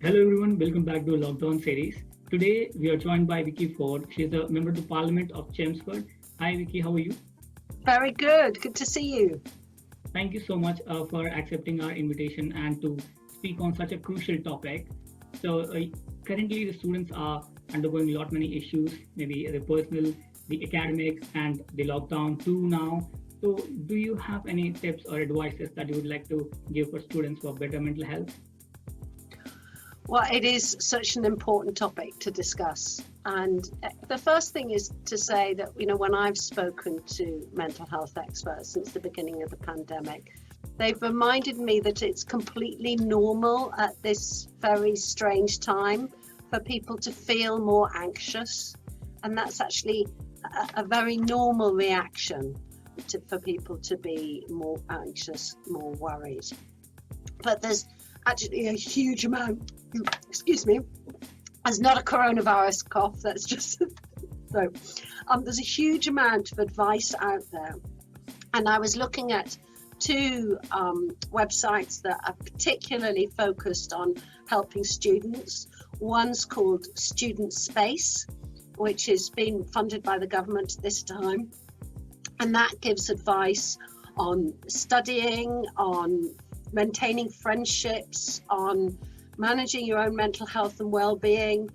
Hello everyone, welcome back to Lockdown series. Today we are joined by Vicky Ford. She is a member of the Parliament of Chelmsford. Hi Vicky, how are you? Very good. Good to see you. Thank you so much for accepting our invitation and to speak on such a crucial topic. So currently the students are undergoing a lot many issues, maybe the personal, the academics, and the lockdown too now. So do you have any tips or advices that you would like to give for students for better mental health? Well, it is such an important topic to discuss. And the first thing is to say that, when I've spoken to mental health experts since the beginning of the pandemic, they've reminded me that it's completely normal at this very strange time for people to feel more anxious. And that's actually a very normal reaction for people to be more anxious, more worried. But there's actually a huge amount, excuse me, it's not a coronavirus cough, that's just so there's a huge amount of advice out there, and I was looking at two websites that are particularly focused on helping students. One's called Student Space, which is being funded by the government this time, and that gives advice on studying, on maintaining friendships, on managing your own mental health and well-being,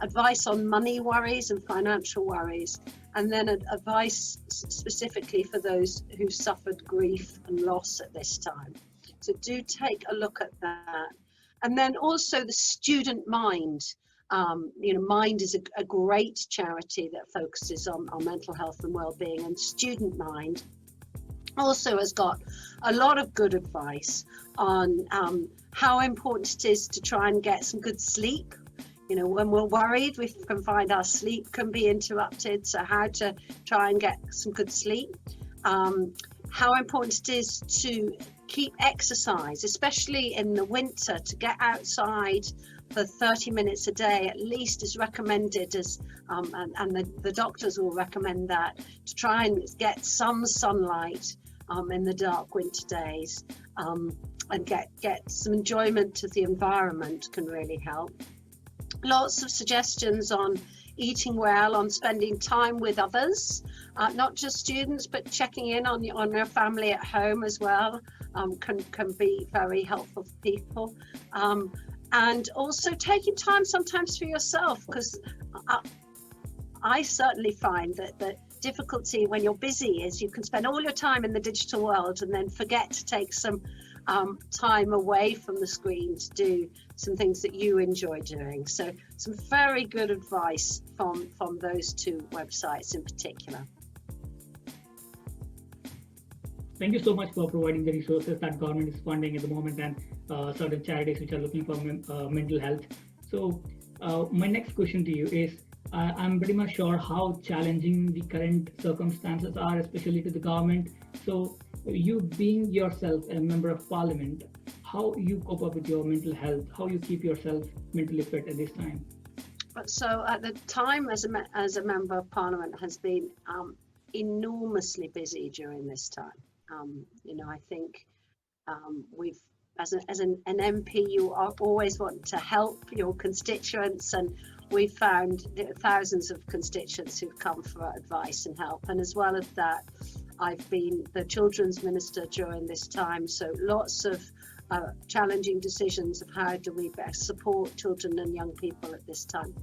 advice on money worries and financial worries, and then advice specifically for those who suffered grief and loss at this time. So do take a look at that. And then also the Student Mind. Mind is a great charity that focuses on mental health and well-being, and Student Mind also has got a lot of good advice on how important it is to try and get some good sleep. When we're worried, we can find our sleep can be interrupted, so how to try and get some good sleep. How important it is to keep exercise, especially in the winter, to get outside for 30 minutes a day at least is recommended, as and the doctors will recommend that, to try and get some sunlight in the dark winter days, and get some enjoyment of the environment can really help. Lots of suggestions on eating well, on spending time with others, not just students, but checking in on your family at home as well, can be very helpful for people. And also taking time sometimes for yourself, because I certainly find that the difficulty when you're busy is you can spend all your time in the digital world and then forget to take some time away from the screen to do some things that you enjoy doing. So some very good advice from those two websites in particular. Thank you so much for providing the resources that government is funding at the moment, and certain charities which are looking for mental health. So my next question to you is, I'm pretty much sure how challenging the current circumstances are, especially to the government. So you being yourself a member of parliament, how you cope up with your mental health, how you keep yourself mentally fit at this time? So at the time, as a member of parliament, has been enormously busy during this time. I think we've, as an MP, you always want to help your constituents, and we've found thousands of constituents who've come for advice and help. And as well as that, I've been the children's minister during this time, so lots of challenging decisions of how do we best support children and young people at this time.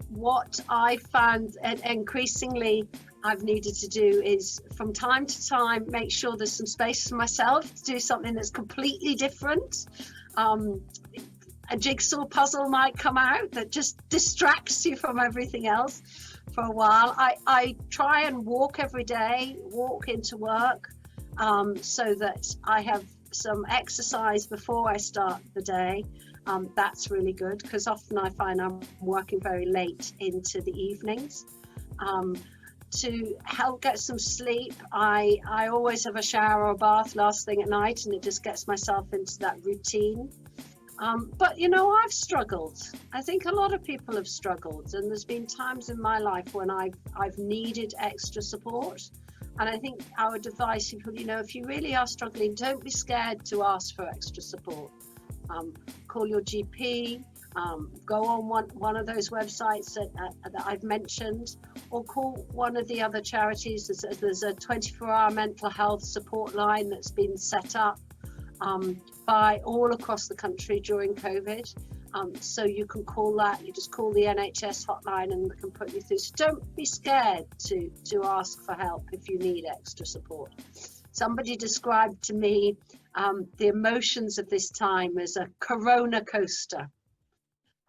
What I found increasingly I've needed to do is, from time to time, make sure there's some space for myself to do something that's completely different. A jigsaw puzzle might come out that just distracts you from everything else for a while. I try and walk every day, walk into work, so that I have some exercise before I start the day. That's really good, because often I find I'm working very late into the evenings. To help get some sleep, I always have a shower or bath last thing at night, and it just gets myself into that routine. But I've struggled. I think a lot of people have struggled, and there's been times in my life when I've needed extra support, And I think I would advise people, if you really are struggling, don't be scared to ask for extra support. Call your GP, go on one of those websites that I've mentioned, or call one of the other charities. There's a 24-hour mental health support line that's been set up by all across the country during COVID. So you can call that. You just call the NHS hotline and they can put you through. So don't be scared to ask for help if you need extra support. Somebody described to me the emotions of this time as a corona coaster.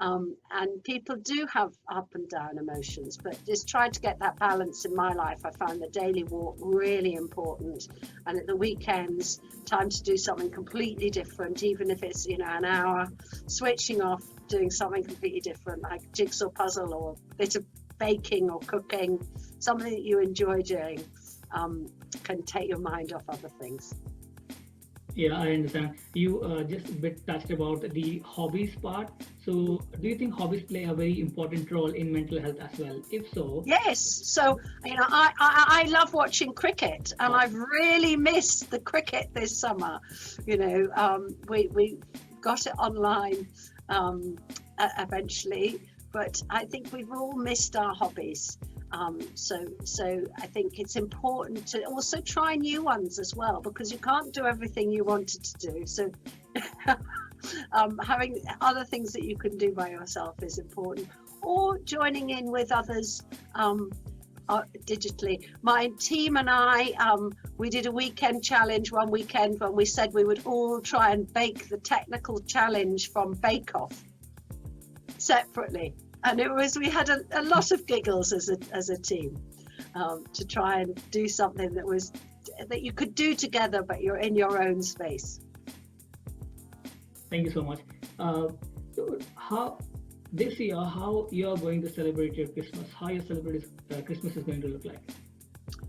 And people do have up and down emotions, but just try to get that balance in my life. I found the daily walk really important, and at the weekends, time to do something completely different, even if it's an hour, switching off, doing something completely different, like jigsaw puzzle or a bit of baking or cooking, something that you enjoy doing, can take your mind off other things. Yeah, I understand. You just a bit touched about the hobbies part. So, do you think hobbies play a very important role in mental health as well? If so, Yes. So, I love watching cricket, and I've really missed the cricket this summer. We got it online eventually, but I think we've all missed our hobbies. So I think it's important to also try new ones as well, because you can't do everything you wanted to do. So having other things that you can do by yourself is important, or joining in with others digitally. My team and I, we did a weekend challenge one weekend when we said we would all try and bake the technical challenge from Bake Off separately. And we had a lot of giggles as a team to try and do something that you could do together, but you're in your own space. thank you so much. So how this year, how you are going to celebrate your Christmas? How your Christmas is going to look like?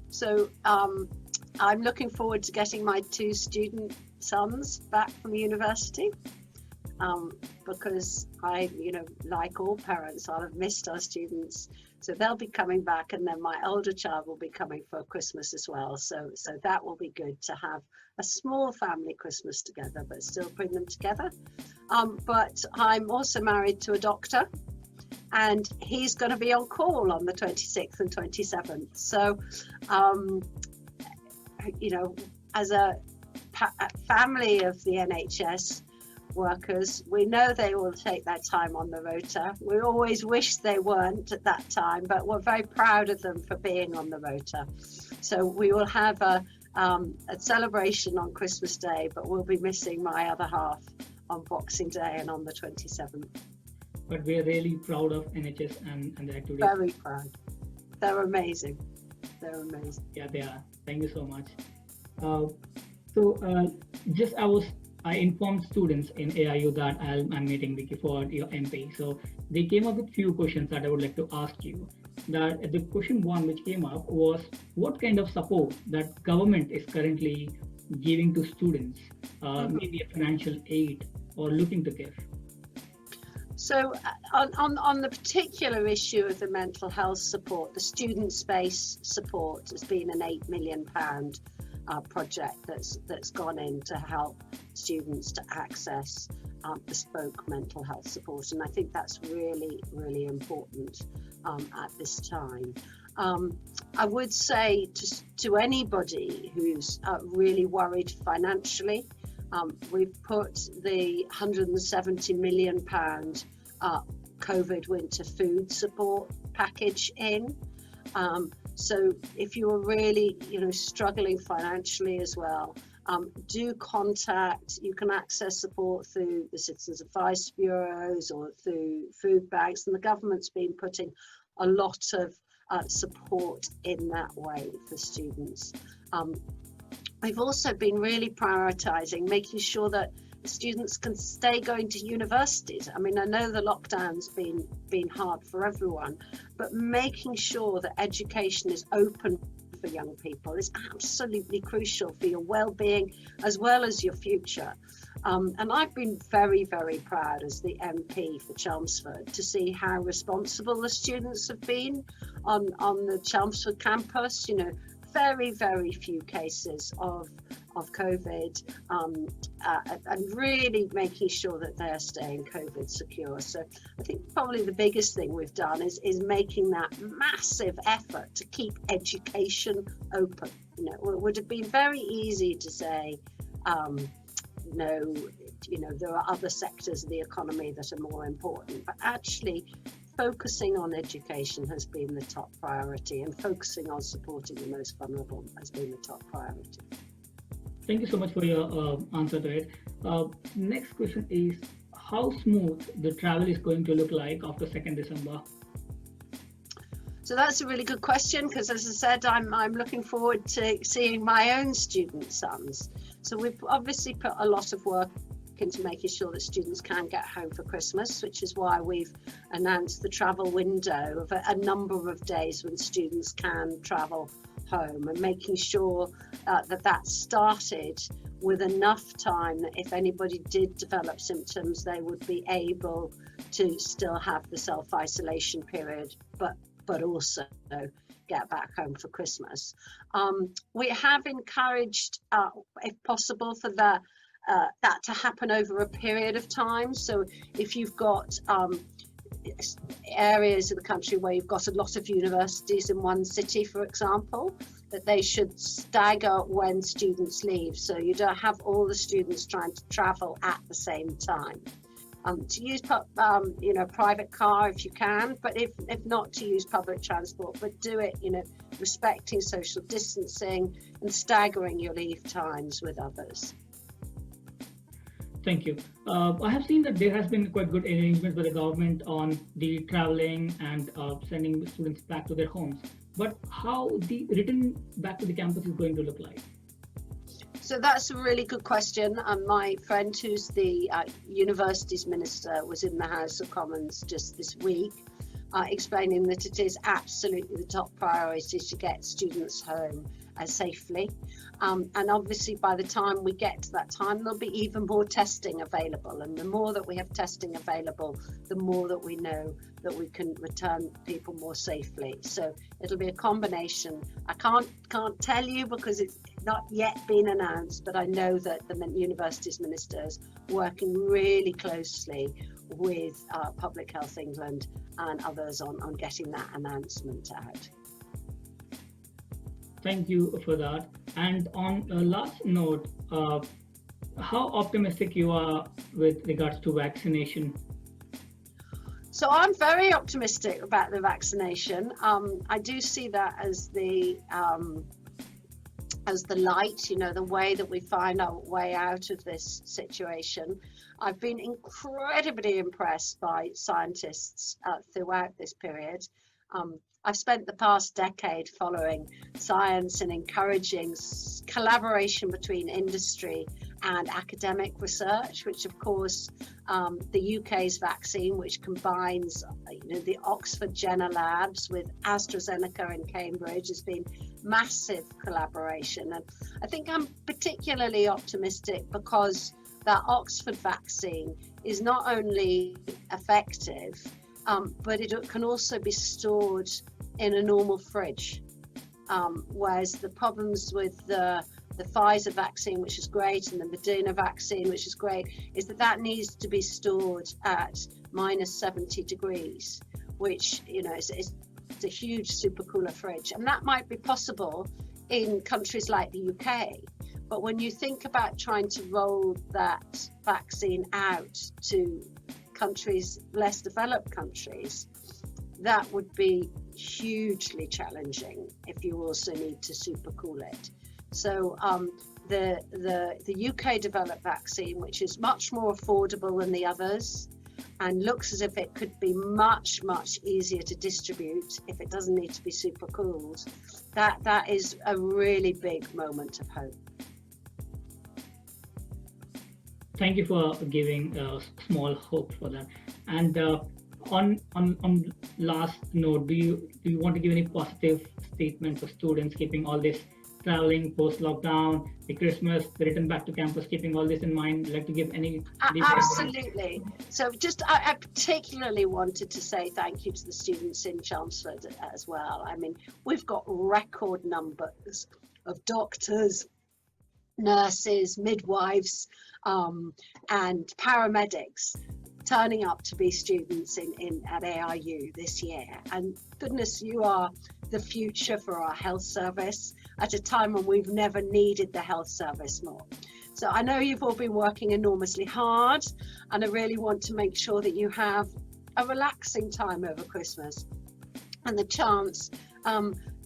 So I'm looking forward to getting my 2 student sons back from university. Because like all parents, I'll have missed our students. So they'll be coming back, and then my older child will be coming for Christmas as well. So that will be good to have a small family Christmas together, but still bring them together. But I'm also married to a doctor, and he's going to be on call on the 26th and 27th. So, as a family of the NHS workers, we know they will take their time on the rota. We always wish they weren't at that time, but we're very proud of them for being on the rota. So we will have a celebration on Christmas Day, but we'll be missing my other half on Boxing Day and on the 27th. But we are really proud of NHS and the activities. Very proud. They're amazing. Yeah, they are. Thank you so much. I informed students in AIU that I'm meeting Vicky Ford, your MP. So they came up with few questions that I would like to ask you. That the question one which came up was, what kind of support that government is currently giving to students, maybe a financial aid or looking to give? So on the particular issue of the mental health support, the student space support has been an £8 million project that's gone in to help students to access bespoke mental health support, and I think that's really, really important at this time. I would say to anybody who's really worried financially, we've put the £170 million COVID winter food support package in. So if you're really, struggling financially as well, do contact. You can access support through the Citizens Advice Bureaus or through food banks, and the government's been putting a lot of support in that way for students. We've also been really prioritising making sure that students can stay going to universities. I mean, I know the lockdown's been hard for everyone, but making sure that education is open for young people is absolutely crucial for your well-being as well as your future. And I've been very, very proud as the MP for Chelmsford to see how responsible the students have been on the Chelmsford campus, very, very few cases of COVID, and really making sure that they're staying COVID secure. So I think probably the biggest thing we've done is making that massive effort to keep education open. You know, it would have been very easy to say, no, you know, there are other sectors of the economy that are more important, but actually focusing on education has been the top priority, and focusing on supporting the most vulnerable has been the top priority. Thank you so much for your answer to it. Next question is, how smooth the travel is going to look like after 2nd December? So that's a really good question, because as I said, I'm looking forward to seeing my own student sons. So we've obviously put a lot of work into making sure that students can get home for Christmas, which is why we've announced the travel window of a number of days when students can travel home, and making sure that started with enough time that if anybody did develop symptoms, they would be able to still have the self-isolation period, but also get back home for Christmas. We have encouraged, if possible, for that to happen over a period of time. So if you've got areas of the country where you've got a lot of universities in one city, for example, that they should stagger when students leave, so you don't have all the students trying to travel at the same time. To use private car if you can, but if not, to use public transport, but do it, you know, respecting social distancing and staggering your leave times with others. Thank you. I have seen that there has been quite good arrangement by the government on the traveling and sending students back to their homes. But how the return back to the campus is going to look like? So that's a really good question. And my friend, who's the universities minister, was in the House of Commons just this week, explaining that it is absolutely the top priority to get students home safely. And obviously by the time we get to that time, there'll be even more testing available. And the more that we have testing available, the more that we know that we can return people more safely. So it'll be a combination. I can't tell you because it's not yet been announced, but I know that the Universities Minister is working really closely with Public Health England and others on getting that announcement out. Thank you for that. And on a last note, how optimistic you are with regards to vaccination? So I'm very optimistic about the vaccination. I do see that as the light, you know, the way that we find our way out of this situation. I've been incredibly impressed by scientists throughout this period. I've spent the past decade following science and encouraging collaboration between industry and academic research, which of course the UK's vaccine, which combines the Oxford Jenner labs with AstraZeneca in Cambridge, has been massive collaboration. And I think I'm particularly optimistic because that Oxford vaccine is not only effective, but it can also be stored in a normal fridge. Whereas the problems with the Pfizer vaccine, which is great, and the Moderna vaccine, which is great, is that needs to be stored at minus 70 degrees, which, you know, is a huge supercooler fridge. And that might be possible in countries like the UK. But when you think about trying to roll that vaccine out to countries, less developed countries, that would be hugely challenging if you also need to supercool it. So the UK developed vaccine, which is much more affordable than the others and looks as if it could be much, much easier to distribute if it doesn't need to be supercooled, that is a really big moment of hope. Thank you for giving a small hope for that. And on last note, do you want to give any positive statement for students keeping all this traveling post-lockdown, the Christmas, the return back to campus, keeping all this in mind, like to give any Absolutely. So I particularly wanted to say thank you to the students in Chelmsford as well. I mean, we've got record numbers of doctors, nurses, midwives, and paramedics turning up to be students at ARU this year. And goodness, you are the future for our health service at a time when we've never needed the health service more. So I know you've all been working enormously hard, and I really want to make sure that you have a relaxing time over Christmas and the chance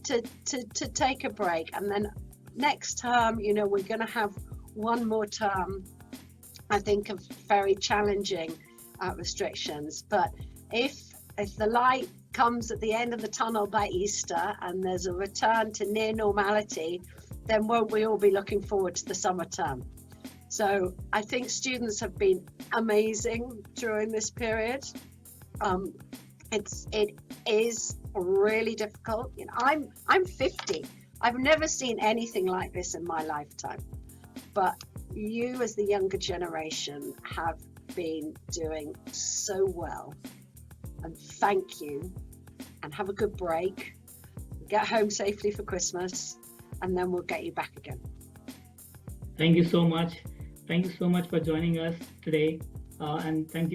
to take a break. And then next term, you know, we're going to have one more term, I think, of very challenging restrictions. But if the light comes at the end of the tunnel by Easter and there's a return to near normality, then won't we all be looking forward to the summer term? So I think students have been amazing during this period. It is really difficult. You know, I'm 50. I've never seen anything like this in my lifetime. But you, as the younger generation, have been doing so well. And thank you. And have a good break. Get home safely for Christmas, and then we'll get you back again. Thank you so much. Thank you so much for joining us today. And thank you.